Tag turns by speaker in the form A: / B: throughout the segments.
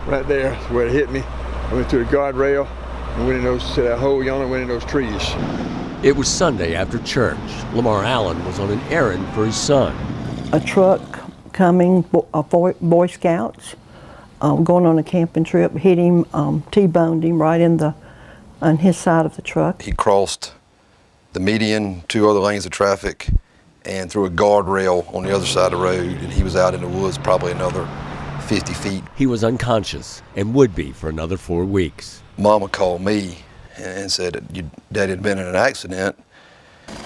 A: right there where it hit me. I went through the guardrail and went in that hole yonder, went in those trees.
B: It was Sunday after church. Lamar Allen was on an errand for his son.
C: A truck coming, Boy Scouts, going on a camping trip, hit him, T-boned him right on his side of the truck.
D: He crossed the median, 2 other lanes of traffic, and through a guardrail on the other side of the road, and he was out in the woods probably another 50 feet.
B: He was unconscious and would be for another 4 weeks.
D: Mama called me and said that your dad had been in an accident,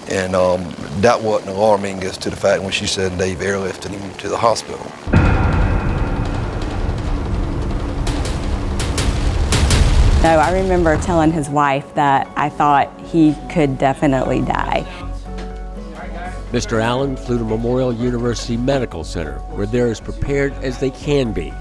D: and that wasn't alarming as to the fact when she said they've airlifted him to the hospital.
E: No, I remember telling his wife that I thought he could definitely die.
B: Mr. Allen flew to Memorial University Medical Center, where they're as prepared as they can be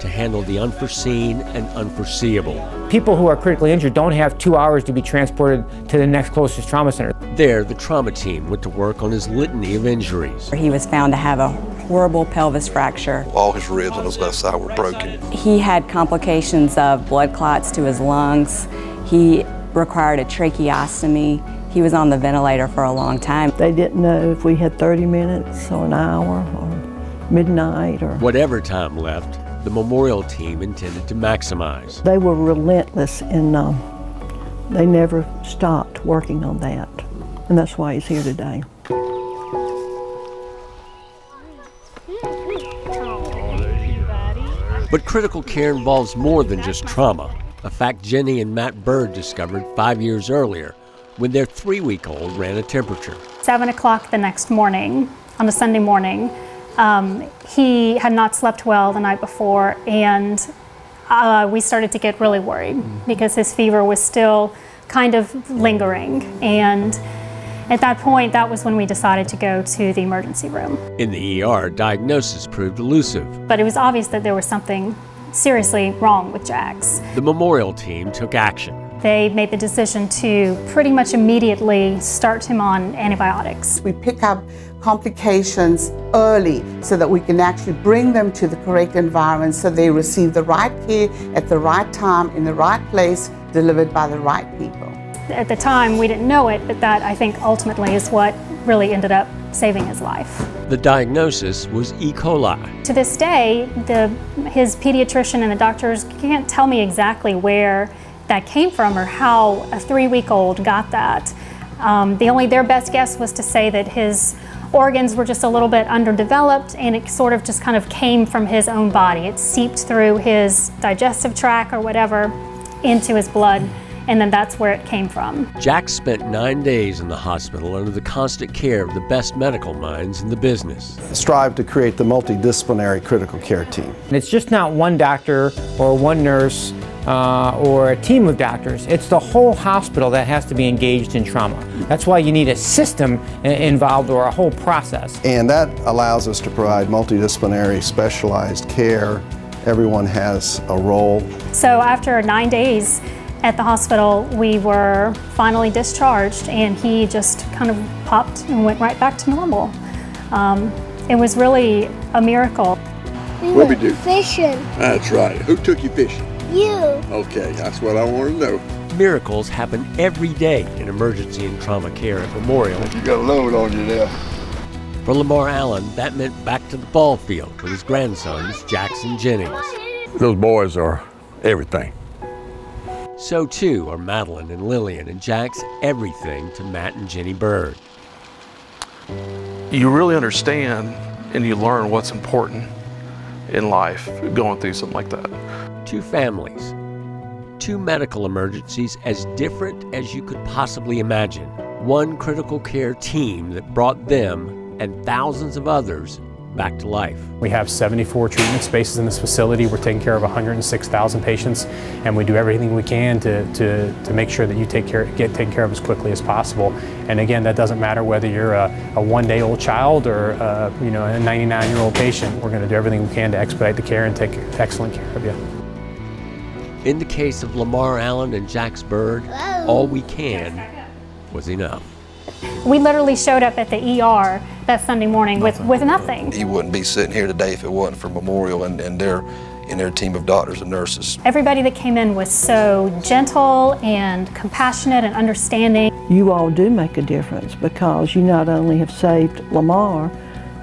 B: to handle the unforeseen and unforeseeable.
F: People who are critically injured don't have 2 hours to be transported to the next closest trauma center.
B: There, the trauma team went to work on his litany of injuries.
E: He was found to have a horrible pelvis fracture.
D: All his ribs on his left side were broken.
E: He had complications of blood clots to his lungs. He required a tracheostomy. He was on the ventilator for a long time.
C: They didn't know if we had 30 minutes or an hour or midnight or...
B: Whatever time left, the Memorial team intended to maximize.
C: They were relentless and they never stopped working on that. And that's why he's here today.
B: But critical care involves more than just trauma, a fact Jenny and Matt Bird discovered 5 years earlier when their 3-week-old ran a temperature.
G: 7 o'clock the next morning, on a Sunday morning, he had not slept well the night before, and we started to get really worried because his fever was still kind of lingering. And at that point, that was when we decided to go to the emergency room.
B: In the ER, diagnosis proved elusive.
G: But it was obvious that there was something seriously wrong with Jax.
B: The Memorial team took action.
G: They made the decision to pretty much immediately start him on antibiotics.
H: We pick up complications early so that we can actually bring them to the correct environment so they receive the right care at the right time, in the right place, delivered by the right people.
G: At the time, we didn't know it, but that, I think, ultimately is what really ended up saving his life.
B: The diagnosis was E. coli.
G: To this day, his pediatrician and the doctors can't tell me exactly where that came from or how a 3-week-old got that. Their best guess was to say that his organs were just a little bit underdeveloped, and it sort of just kind of came from his own body. It seeped through his digestive tract or whatever into his blood, and then that's where it came from.
B: Jax spent 9 days in the hospital under the constant care of the best medical minds in the business.
I: Strive to create the multidisciplinary critical care team.
F: And it's just not one doctor or one nurse or a team of doctors. It's the whole hospital that has to be engaged in trauma. That's why you need a system involved, or a whole process.
I: And that allows us to provide multidisciplinary specialized care. Everyone has a role.
G: So after 9 days at the hospital, we were finally discharged, and he just kind of popped and went right back to normal. It was really a miracle.
A: What'd we do?
J: Fishing.
A: That's right. Who took you fishing?
J: You.
A: Okay, that's what I want to know.
B: Miracles happen every day in emergency and trauma care at Memorial.
A: You got a load on you there.
B: For Lamar Allen, that meant back to the ball field with his grandsons, Jackson Jennings.
A: Those boys are everything.
B: So too are Madeline and Lillian and Jax everything to Matt and Jenny Bird.
K: You really understand and you learn what's important in life going through something like that.
B: 2 families, 2 medical emergencies as different as you could possibly imagine. 1 critical care team that brought them and thousands of others back to life.
L: We have 74 treatment spaces in this facility. We're taking care of 106,000 patients, and we do everything we can to make sure that you get taken care of as quickly as possible. And again, that doesn't matter whether you're a 1-day-old child or a 99-year-old patient. We're going to do everything we can to expedite the care and take excellent care of you.
B: In the case of Lamar Allen and Jax Bird, all we can was enough.
G: We literally showed up at the ER that Sunday morning with nothing.
D: He wouldn't be sitting here today if it wasn't for Memorial and their and their team of doctors and nurses.
G: Everybody that came in was so gentle and compassionate and understanding.
C: You all do make a difference because you not only have saved Lamar,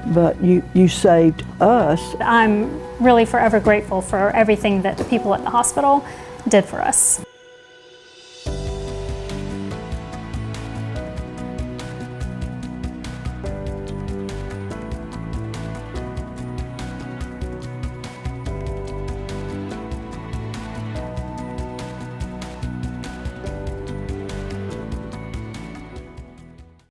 C: but you saved us.
G: I'm really forever grateful for everything that the people at the hospital did for us.